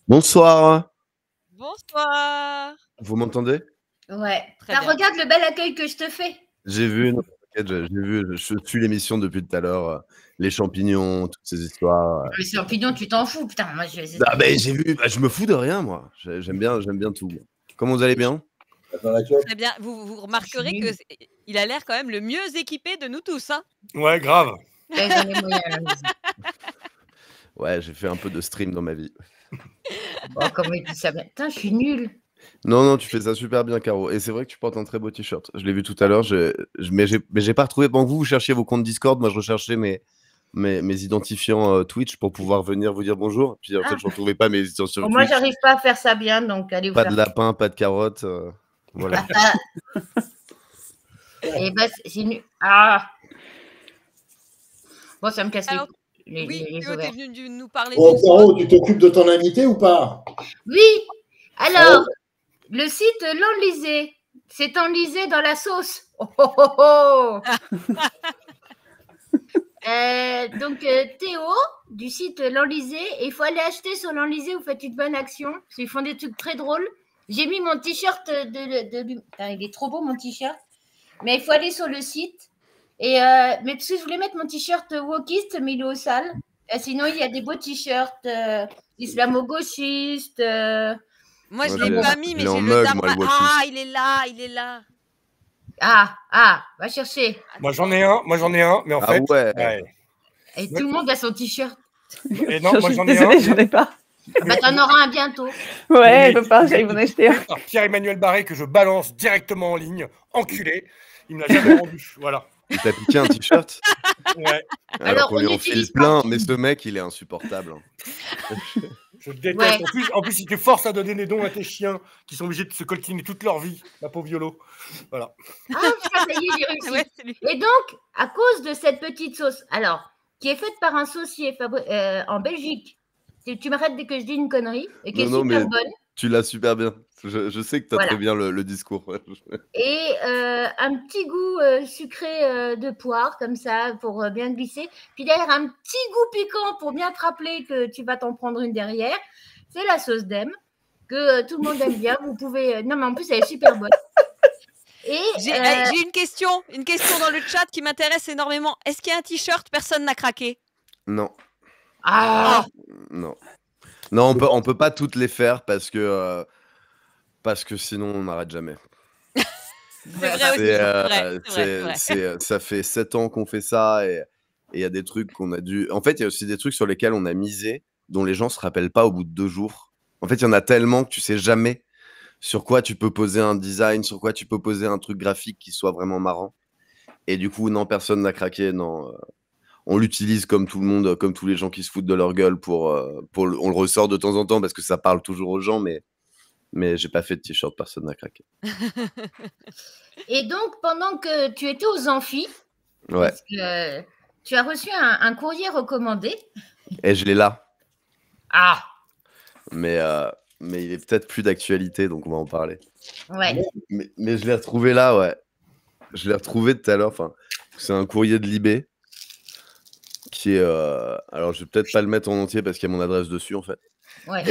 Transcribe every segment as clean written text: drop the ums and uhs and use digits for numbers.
Bonsoir, Bonsoir. vous m'entendez? Ouais. Très bien. Regarde le bel accueil que je te fais. J'ai vu, non, t'inquiète, j'ai vu, je suis l'émission depuis tout à l'heure, les champignons, toutes ces histoires. Les champignons, tu t'en fous, putain. Moi, Ah ben j'ai vu, bah, je me fous de rien moi. J'aime bien tout. Moi. Comment vous allez bien? Très bien. Vous remarquerez que il a l'air quand même le mieux équipé de nous tous, hein. Ouais, grave. Ouais, j'en ai moyen à la maison. Ouais, j'ai fait un peu de stream dans ma vie. Oh, comment il dit ça bien. Putain, je suis nulle. Non, tu fais ça super bien, Caro. Et c'est vrai que tu portes un très beau t-shirt. Je l'ai vu tout à l'heure, mais j'ai pas retrouvé. Pendant que vous cherchiez vos comptes Discord, moi je recherchais mes identifiants Twitch pour pouvoir venir vous dire bonjour. Puis en fait, je retrouvais pas mes identifiants Bon, Twitch. moi, j'arrive pas à faire ça bien, donc allez vous Pas faire. de lapin, pas de carotte. Voilà. Et bah, c'est nul. Ah. Bon, ça me casse Alors, les oui, Théo, ovaires. t'es venu nous parler Bon, d'une Caro, tu t'occupes de ton invité ou pas? Oui. Alors, le site L'Enlisé, c'est enlisé dans la sauce. Oh, oh, oh, oh. Donc, Théo, du site L'Enlisé, il faut aller acheter sur L'Enlisé, vous faites une bonne action, parce qu'ils font des trucs très drôles. J'ai mis mon t-shirt Putain, il est trop beau, mon t-shirt. Mais il faut aller sur le site. Et, mais parce que je voulais mettre mon t-shirt wokiste, mais il est au sale. Sinon, il y a des beaux t-shirts islamo-gauchistes. Moi, je Moi, l'ai je pas mis, l'ai mais en j'ai mug, le moi, le dabre. wokiste. Ah, il est là. Va chercher. Moi j'en ai un, mais en Ah fait. ouais. Et tout le monde a son t-shirt. Et non, moi j'en ai Désolée, un. j'en ai pas. Bah, t'en auras un bientôt. Ouais, je peux pas, j'allais m'en acheter un. Par Pierre-Emmanuel Barré que je balance directement en ligne, enculé. Il me l'a jamais rendu. Voilà. Il t'a piqué un t-shirt? Ouais. Alors, qu'on lui on en file n'utilise plein, pas. mais ce mec, il est insupportable. Je déteste. Ouais. En plus, si tu forces à donner des dons à tes chiens qui sont obligés de se coltiner toute leur vie, ma pauvre Violo. Voilà. Ah, putain, ça y est, j'ai réussi. Ouais, c'est lui. Et donc, à cause de cette petite sauce, alors, qui est faite par un saucier en Belgique, tu m'arrêtes dès que je dis une connerie, et qui est Non, super mais bonne, tu l'as super bien. Je sais que tu as Voilà. très bien le discours. et un petit goût sucré de poire, comme ça, pour bien glisser. Puis derrière, un petit goût piquant pour bien te rappeler que tu vas t'en prendre une derrière. C'est la sauce d'Em, que tout le monde aime bien. Vous pouvez. Non, mais en plus, elle est super bonne. Et J'ai une question dans le chat qui m'intéresse énormément. Est-ce qu'il y a un t-shirt, personne n'a craqué? Non. ah, Non. Non, on peut pas toutes les faire parce que sinon on n'arrête jamais. C'est vrai aussi. C'est vrai. ça fait 7 ans qu'on fait ça et il y a des trucs qu'on a dû. En fait, il y a aussi des trucs sur lesquels on a misé, dont les gens se rappellent pas au bout de 2 jours. En fait, il y en a tellement que tu sais jamais sur quoi tu peux poser un design, sur quoi tu peux poser un truc graphique qui soit vraiment marrant. Et du coup, non, personne n'a craqué. Non, on l'utilise comme tout le monde, comme tous les gens qui se foutent de leur gueule on le ressort de temps en temps parce que ça parle toujours aux gens, mais j'ai pas fait de t-shirt, personne n'a craqué. Et donc, pendant que tu étais aux amphis, Ouais. parce que, tu as reçu un courrier recommandé. Et je l'ai là. Ah, Mais il est peut-être plus d'actualité, donc on va en parler. ouais. Mais je l'ai retrouvé là, ouais. Je l'ai retrouvé tout à l'heure. Enfin, c'est un courrier de Libé qui est. Alors, je vais peut-être pas le mettre en entier parce qu'il y a mon adresse dessus, en fait. Ouais.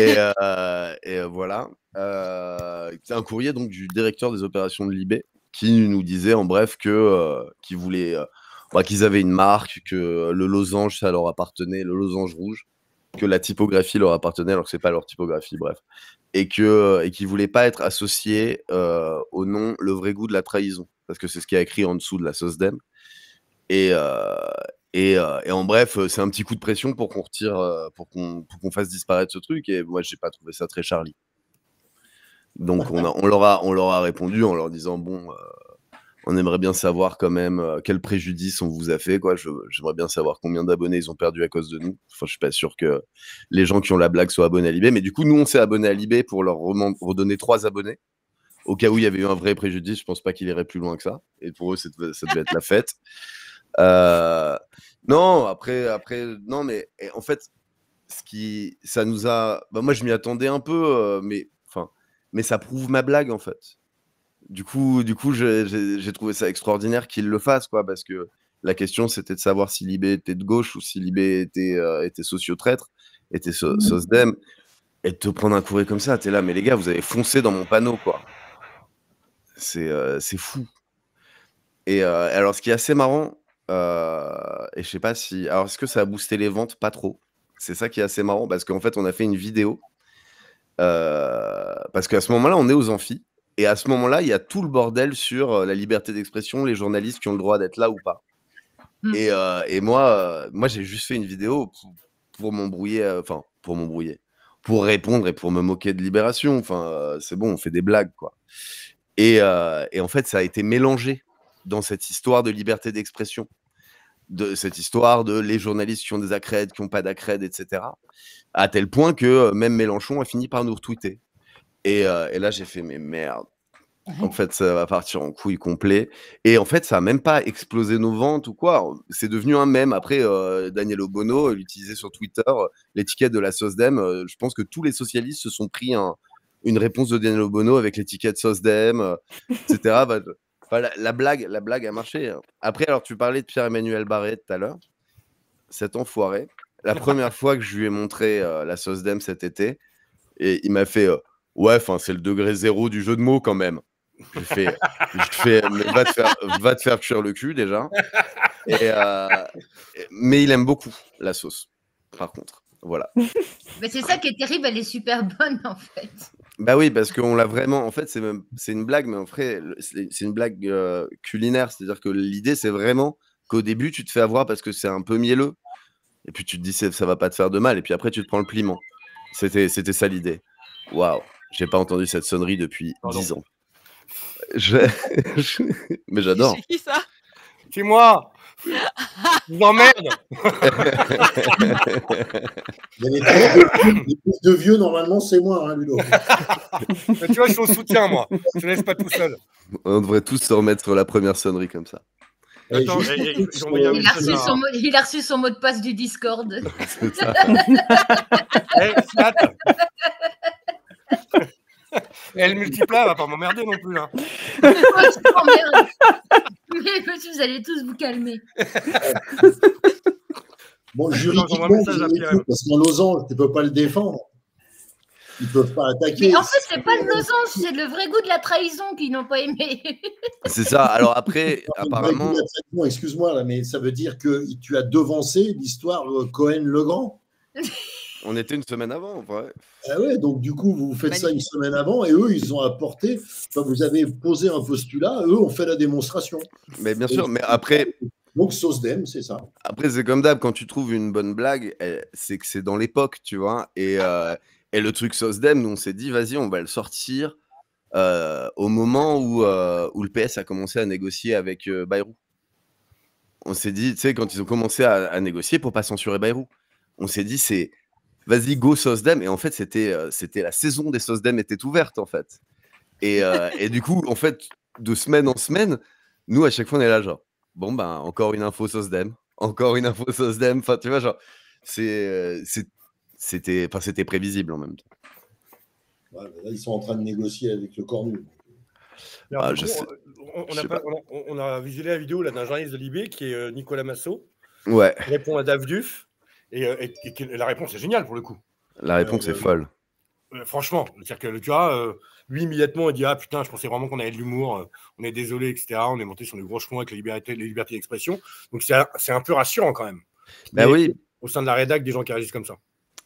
Et voilà. C'est un courrier donc du directeur des opérations de Libé qui nous disait en bref que qu'ils voulaient, qu'ils avaient une marque, que le losange ça leur appartenait, le losange rouge, que la typographie leur appartenait alors que c'est pas leur typographie, bref, et qu'ils voulaient pas être associés au nom Le Vrai Goût de la Trahison parce que c'est ce qui a écrit en dessous de la sauce d'Em. Et en bref, c'est un petit coup de pression pour qu'on retire, pour qu'on fasse disparaître ce truc. Et moi, j'ai pas trouvé ça très Charlie. Donc, on leur a répondu en leur disant bon, on aimerait bien savoir quand même quel préjudice on vous a fait, quoi. J'aimerais bien savoir combien d'abonnés ils ont perdu à cause de nous. Enfin, je suis pas sûr que les gens qui ont la blague soient abonnés à Libé. Mais du coup, nous, on s'est abonnés à Libé pour leur redonner 3 abonnés. Au cas où il y avait eu un vrai préjudice, je pense pas qu'il irait plus loin que ça. Et pour eux, ça devait être la fête. Non, après, non, mais en fait, ça nous a. Moi, je m'y attendais un peu, mais ça prouve ma blague, en fait. Du coup, j'ai trouvé ça extraordinaire qu'ils le fassent, quoi, parce que la question, c'était de savoir si Libé était de gauche ou si Libé était sociotraître, était sauce d'Em. Et de te prendre un courrier comme ça, t'es là, mais les gars, vous avez foncé dans mon panneau, quoi. C'est fou. Et alors, ce qui est assez marrant, et je sais pas si... Alors, est-ce que ça a boosté les ventes? Pas trop. C'est ça qui est assez marrant, parce qu'en fait, on a fait une vidéo. Parce qu'à ce moment-là, on est aux amphis. Et à ce moment-là, il y a tout le bordel sur la liberté d'expression, les journalistes qui ont le droit d'être là ou pas. Et moi, j'ai juste fait une vidéo pour m'embrouiller, pour répondre et pour me moquer de Libération. Enfin, c'est bon, on fait des blagues, quoi. Et en fait, ça a été mélangé dans cette histoire de liberté d'expression, de cette histoire de les journalistes qui ont des accrèdes, qui n'ont pas d'accrèdes, etc. À tel point que même Mélenchon a fini par nous retweeter. Et là, j'ai fait, mais merde. En fait, ça va partir en couille complet. Et en fait, ça a même pas explosé nos ventes ou quoi. C'est devenu un mème. Après, Daniel Obono, il utilisait sur Twitter l'étiquette de la SOSDEM. Je pense que tous les socialistes se sont pris une réponse de Daniel Obono avec l'étiquette SOSDEM, etc. La blague a marché. Après, alors, tu parlais de Pierre-Emmanuel Barré tout à l'heure. Cet enfoiré. La première fois que je lui ai montré la SOSDEM cet été, et il m'a fait ouais, c'est le degré zéro du jeu de mots quand même. Je fais mais va te faire cuire le cul déjà. Mais il aime beaucoup la sauce, par contre. Voilà. Mais c'est ça qui est terrible, elle est super bonne en fait. Bah oui, parce qu'on l'a vraiment. En fait, c'est une blague, mais en fait, c'est une blague culinaire. C'est-à-dire que l'idée, c'est vraiment qu'au début, tu te fais avoir parce que c'est un peu mielleux. Et puis tu te dis, ça va pas te faire de mal. Et puis après, tu te prends le piment. C'était ça l'idée. Waouh, j'ai pas entendu cette sonnerie depuis 10 ans. Mais j'adore. C'est qui ça? C'est moi. Je vous emmerde. Les plus de vieux, normalement, c'est moi, hein, Ludo. Mais tu vois, je suis au soutien, moi. Je ne laisse pas tout seul. On devrait tous se remettre sur la première sonnerie comme ça. Attends, il a reçu son mot de passe du Discord. C'est ça. Elle multiplie, elle va pas m'emmerder non plus. Hein. Mais monsieur, vous allez tous vous calmer. Bon, juridiquement, parce qu'un losange, tu ne peux pas le défendre. Ils ne peuvent pas attaquer. Mais en fait, c'est pas le losange, c'est le vrai goût de la trahison qu'ils n'ont pas aimé. C'est ça. Alors après, apparemment... Excuse-moi, là, mais ça veut dire que tu as devancé l'histoire Cohen-Legrand. On était une semaine avant, en vrai. Ah ouais, donc du coup, vous faites ça une semaine avant et eux, ils ont apporté... Enfin, vous avez posé un postulat, eux ont fait la démonstration. Mais bien sûr, mais après... Donc, SOSDEM, c'est ça. Après, c'est comme d'hab, quand tu trouves une bonne blague, c'est que c'est dans l'époque, tu vois. Et le truc SOSDEM, nous, on s'est dit, vas-y, on va le sortir au moment où le PS a commencé à négocier avec Bayrou. On s'est dit, tu sais, quand ils ont commencé à négocier pour pas censurer Bayrou, on s'est dit, c'est vas-y, go SOSDEM. Et en fait, c'était la saison des SOSDEM était ouverte, en fait. Et du coup, en fait, de semaine en semaine, nous, à chaque fois, on est là, genre, bon, ben, encore une info SOSDEM. Encore une info SOSDEM. Enfin, tu vois, genre, c'était prévisible en même temps. Ouais, là, ils sont en train de négocier avec le Cornu. On a visionné la vidéo d'un journaliste de Libé qui est Nicolas Massot. Ouais. Qui répond à Dave Duf. Et la réponse est géniale pour le coup. La réponse est folle. Franchement, c'est-à-dire que tu vois, lui immédiatement il dit ah putain, je pensais vraiment qu'on avait de l'humour, on est désolé, etc. On est monté sur les gros chemins avec les libertés d'expression. Donc c'est un peu rassurant quand même. Bah oui. Au sein de la rédac, des gens qui réagissent comme ça.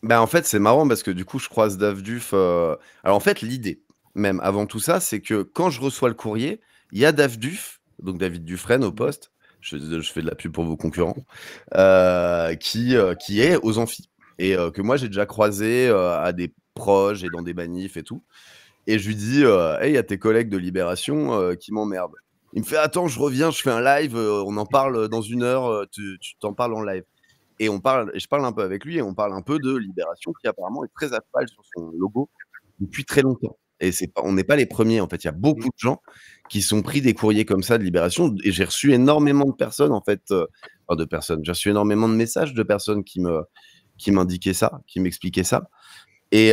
Bah en fait, c'est marrant parce que du coup, je croise Dave Duf. Alors en fait, l'idée, même avant tout ça, c'est que quand je reçois le courrier, il y a Dave Duf, donc David Dufresne au poste. Je fais de la pub pour vos concurrents, qui est aux amphis et que moi j'ai déjà croisé à des proches et dans des manifs et tout. Et je lui dis, hey, il y a tes collègues de Libération qui m'emmerdent. Il me fait, attends, je reviens, je fais un live, on en parle dans 1 heure, tu t'en parles en live. Et je parle un peu avec lui et on parle un peu de Libération qui apparemment est très à cheval sur son logo depuis très longtemps. Et on n'est pas les premiers, en fait. Il y a beaucoup de gens qui sont pris des courriers comme ça de Libération. Et j'ai reçu énormément de personnes, en fait. J'ai reçu énormément de messages de personnes qui m'indiquaient ça, qui m'expliquaient ça. Et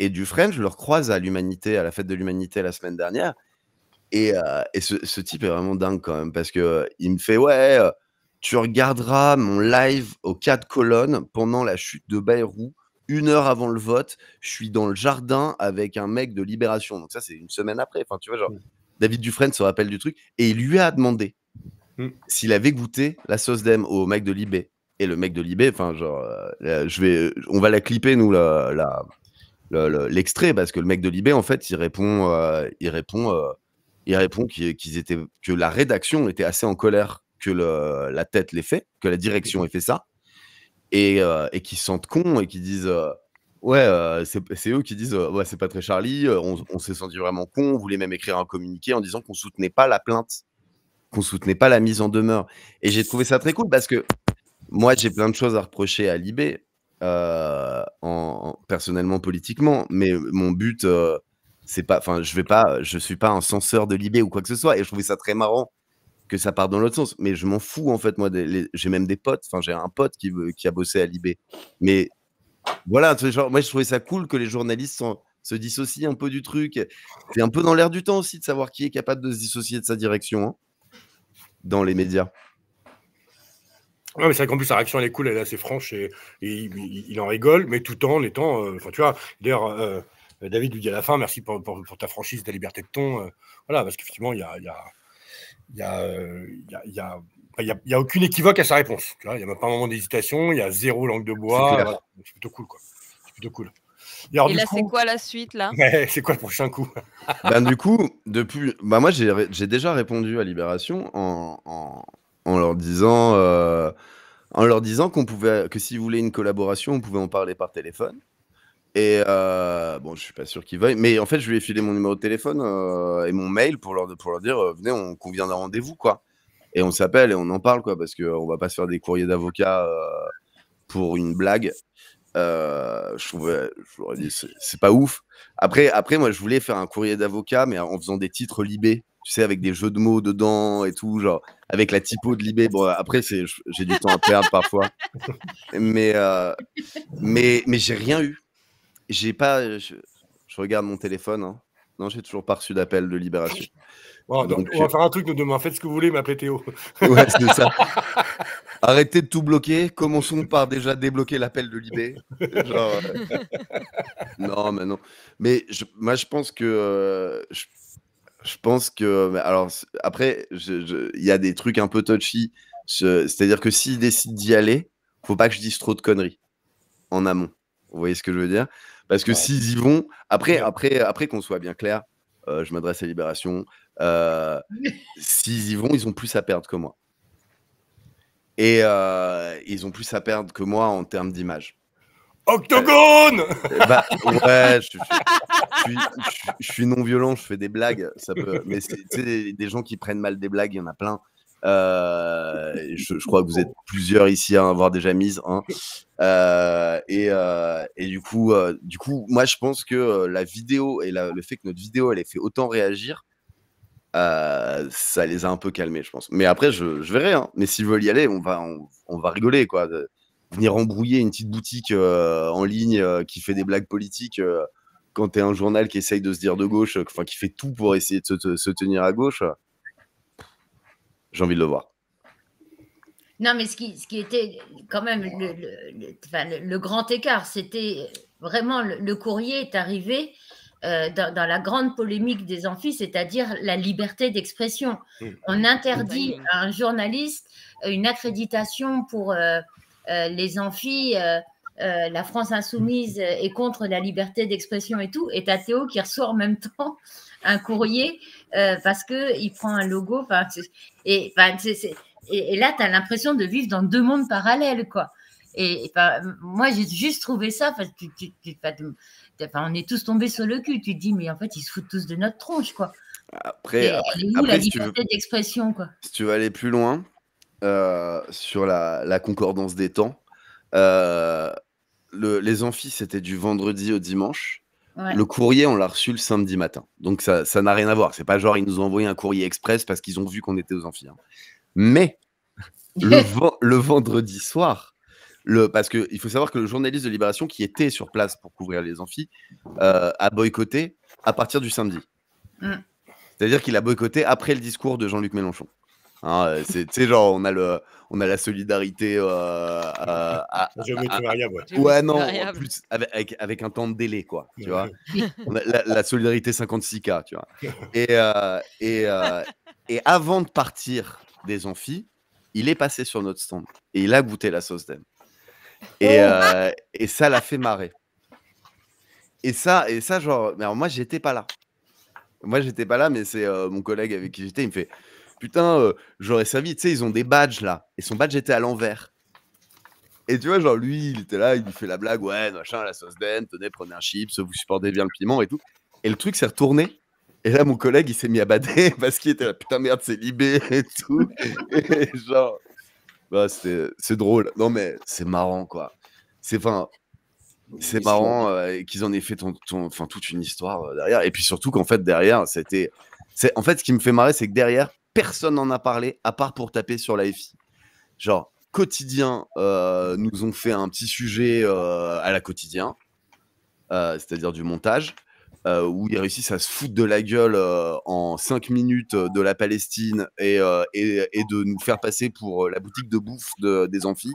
Dufresne, je le recroise à l'Humanité, à la fête de l'Humanité la semaine dernière. Et ce type est vraiment dingue quand même. Parce qu'il me fait, ouais, tu regarderas mon live aux 4 colonnes pendant la chute de Bayrou 1 heure avant le vote, je suis dans le jardin avec un mec de Libération. Donc ça, c'est une semaine après. Enfin, tu vois, genre, David Dufresne se rappelle du truc. Et il lui a demandé s'il avait goûté la sauce d'M au mec de Libé. Et le mec de Libé, enfin, genre, on va la clipper, nous, l'extrait, parce que le mec de Libé, en fait, il répond que la rédaction était assez en colère que la tête l'ait fait, que la direction ait fait ça, et qu'ils se sentent cons et qu'ils disent c'est eux qui disent ouais, c'est pas très Charlie, on s'est senti vraiment con, on voulait même écrire un communiqué en disant qu'on soutenait pas la plainte, qu'on soutenait pas la mise en demeure. Et j'ai trouvé ça très cool parce que moi, j'ai plein de choses à reprocher à Libé, personnellement, politiquement, mais mon but, c'est pas, enfin, je suis pas un censeur de Libé ou quoi que ce soit, et je trouvais ça très marrant que ça parte dans l'autre sens. Mais je m'en fous, en fait, moi, j'ai même des potes, enfin, j'ai un pote qui a bossé à Libé. Mais voilà, tu sais, genre, moi, je trouvais ça cool que les journalistes se dissocient un peu du truc. C'est un peu dans l'air du temps aussi de savoir qui est capable de se dissocier de sa direction, hein, dans les médias. Ouais, mais c'est vrai qu'en plus, sa réaction, elle est cool, elle est assez franche et il en rigole, mais tout en étant. Enfin, tu vois, d'ailleurs, David lui dit à la fin merci pour ta franchise, ta liberté de ton. Voilà, parce qu'effectivement, il y a aucune équivoque à sa réponse. Tu vois, il n'y a même pas un moment d'hésitation, il y a zéro langue de bois. Voilà, c'est plutôt cool, quoi. C'est plutôt cool. Et alors, là, c'est quoi la suite, là? C'est quoi le prochain coup? Du coup, moi, j'ai déjà répondu à Libération en leur disant qu'on pouvait, que s'ils voulaient une collaboration, on pouvait en parler par téléphone. Et bon, je suis pas sûr qu'ils veuillent, mais en fait, je lui ai filé mon numéro de téléphone et mon mail pour leur dire venez, on convient d'un rendez-vous, quoi. Et on s'appelle et on en parle, quoi, parce qu'on va pas se faire des courriers d'avocats pour une blague. Je leur ai dit, c'est pas ouf. Après, moi, je voulais faire un courrier d'avocat, mais en faisant des titres Libé, tu sais, avec des jeux de mots dedans et tout, genre avec la typo de Libé. Bon, après, j'ai du temps à perdre parfois, mais j'ai rien eu. J'ai pas. Je regarde mon téléphone. Hein. Non, j'ai toujours pas reçu d'appel de Libération. Bon, donc, on va faire un truc nous demain. Faites ce que vous voulez, m'appelez Théo. Ouais, c'est ça. Arrêtez de tout bloquer. Commençons par déjà débloquer l'appel de Libé. Genre, non, mais non. Mais moi, je pense que. Je pense que. Alors, après, il y a des trucs un peu touchy. C'est-à-dire que s'ils décident d'y aller, faut pas que je dise trop de conneries en amont. Vous voyez ce que je veux dire? Parce que s'ils y vont, après qu'on soit bien clair, je m'adresse à Libération, s'ils y vont, ils ont plus à perdre que moi. Et ils ont plus à perdre que moi en termes d'image. Octogone ouais, je suis non violent, je fais des blagues, ça peut, mais c'est des gens qui prennent mal des blagues, il y en a plein. Je crois que vous êtes plusieurs ici à avoir déjà mise. Hein. Et du coup, moi, je pense que la vidéo et le fait que notre vidéo, elle ait fait autant réagir, ça les a un peu calmés, je pense. Mais après, je verrai. Hein. Mais s'ils veulent y aller, on va rigoler, quoi. Venir embrouiller une petite boutique en ligne qui fait des blagues politiques quand t'es un journal qui essaye de se dire de gauche, enfin qui fait tout pour essayer de se tenir à gauche. J'ai envie de le voir. Non, mais ce qui était quand même le grand écart, c'était vraiment le courrier est arrivé dans la grande polémique des amphis, c'est-à-dire la liberté d'expression. On interdit à un journaliste une accréditation pour les amphis. La France insoumise est contre la liberté d'expression et tout. Et t'as Théo qui reçoit en même temps un courrier parce qu'il prend un logo. Et là, tu as l'impression de vivre dans deux mondes parallèles, quoi. Et moi, j'ai juste trouvé ça. On est tous tombés sur le cul. Tu te dis, mais en fait, ils se foutent tous de notre tronche, quoi. Après, elle est où la liberté d'expression, quoi? Si tu veux aller plus loin sur la concordance des temps, les amphis, c'était du vendredi au dimanche. Ouais. Le courrier, on l'a reçu le samedi matin. Donc, ça n'a rien à voir. C'est pas genre, ils nous ont envoyé un courrier express parce qu'ils ont vu qu'on était aux amphis. Hein. Mais le vendredi soir, parce qu'il faut savoir que le journaliste de Libération qui était sur place pour couvrir les amphis a boycotté à partir du samedi. C'est-à-dire qu'il a boycotté après le discours de Jean-Luc Mélenchon. Hein, tu sais, genre, on a la solidarité. Géométrie variable, ouais. Ouais, non, variable. plus avec un temps de délai, quoi. Tu vois, Ouais. on a la solidarité 56K, tu vois. Et avant de partir des amphis, il est passé sur notre stand et il a goûté la sauce d'aime. Et ça l'a fait marrer. Et ça, genre, mais alors moi, j'étais pas là. Moi, j'étais pas là, mais c'est mon collègue avec qui j'étais. Il me fait putain, j'aurais servi. Tu sais, ils ont des badges là. Et son badge était à l'envers. Et tu vois, genre, lui, il était là, il lui fait la blague. Ouais, machin, la sauce d'aime, tenez, prenez un chips, vous supportez bien le piment et tout. Et le truc s'est retourné. Et là, mon collègue, il s'est mis à bader parce qu'il était là, putain, merde, c'est libé et tout. Et genre, bah, c'est drôle. Non, mais c'est marrant, quoi. C'est marrant qu'ils en aient fait toute une histoire derrière. Et puis surtout qu'en fait, derrière, en fait, ce qui me fait marrer, c'est que derrière, personne n'en a parlé, à part pour taper sur la FI. Genre, Quotidien nous ont fait un petit sujet à la Quotidien, c'est-à-dire du montage, où ils réussissent à se foutre de la gueule en 5 minutes de la Palestine et de nous faire passer pour la boutique de bouffe des amphis.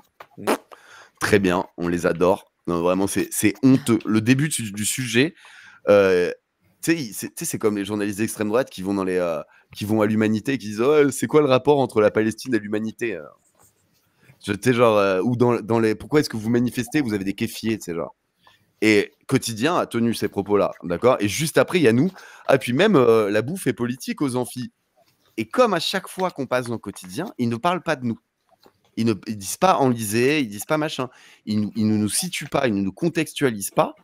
Très bien, on les adore. Non, vraiment, c'est honteux. Le début du sujet, tu sais, c'est comme les journalistes d'extrême droite qui vont qui vont à l'Humanité et qui disent oh, c'est quoi le rapport entre la Palestine et l'Humanité genre, ou dans les pourquoi est-ce que vous manifestez, vous avez des kéfiers, tu sais, genre. Et Quotidien a tenu ces propos-là, d'accord. Et juste après, il y a nous. Ah, puis même la bouffe est politique aux amphis. Et comme à chaque fois qu'on passe dans Quotidien, ils ne parlent pas de nous. Ils disent pas enlisé, ils disent pas machin. Ils ne nous situent pas, ils ne nous contextualisent pas.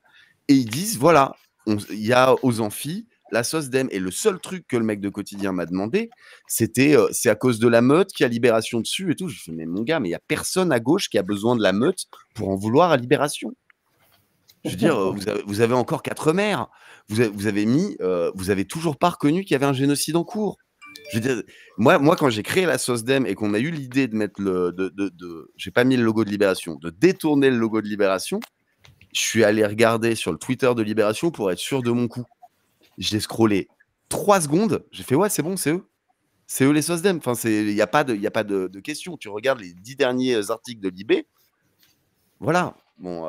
Et ils disent voilà, il y a aux amphis la sauce d'aime. Et le seul truc que le mec de Quotidien m'a demandé, c'était c'est à cause de la meute qu'il y a Libération dessus et tout. Je fais mais mon gars, mais il y a personne à gauche qui a besoin de la meute pour en vouloir à Libération. Je veux dire, vous avez encore 4 maires. Vous avez toujours pas reconnu qu'il y avait un génocide en cours. Je veux dire, moi, quand j'ai créé la sauce d'aime et qu'on a eu l'idée de mettre j'ai pas mis le logo de Libération, de détourner le logo de Libération, je suis allé regarder sur le Twitter de Libération pour être sûr de mon coup. J'ai scrollé 3 secondes, j'ai fait ouais, c'est bon, c'est eux. C'est eux les sauces d'aime. Enfin, il n'y a pas de question. Tu regardes les 10 derniers articles de Libé. Voilà. Bon.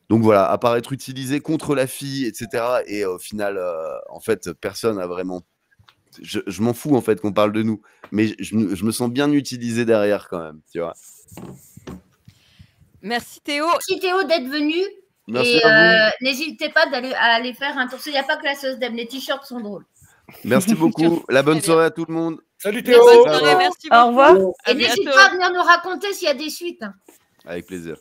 Donc voilà, à part être utilisé contre la fille, etc. Et au final, en fait, personne n'a vraiment. Je m'en fous en fait qu'on parle de nous, mais je me sens bien utilisé derrière quand même, tu vois. Merci Théo. Merci Théo d'être venu. Merci Et à vous. n'hésitez pas à aller faire un tour. Il n'y a pas que la sauce d'aime, les t-shirts sont drôles. Merci beaucoup. La bonne Très bien. soirée à tout le monde. Salut Bonne Théo. soirée, merci beaucoup. Au revoir. À Et n'hésitez bientôt. pas à venir nous raconter s'il y a des suites. Avec plaisir.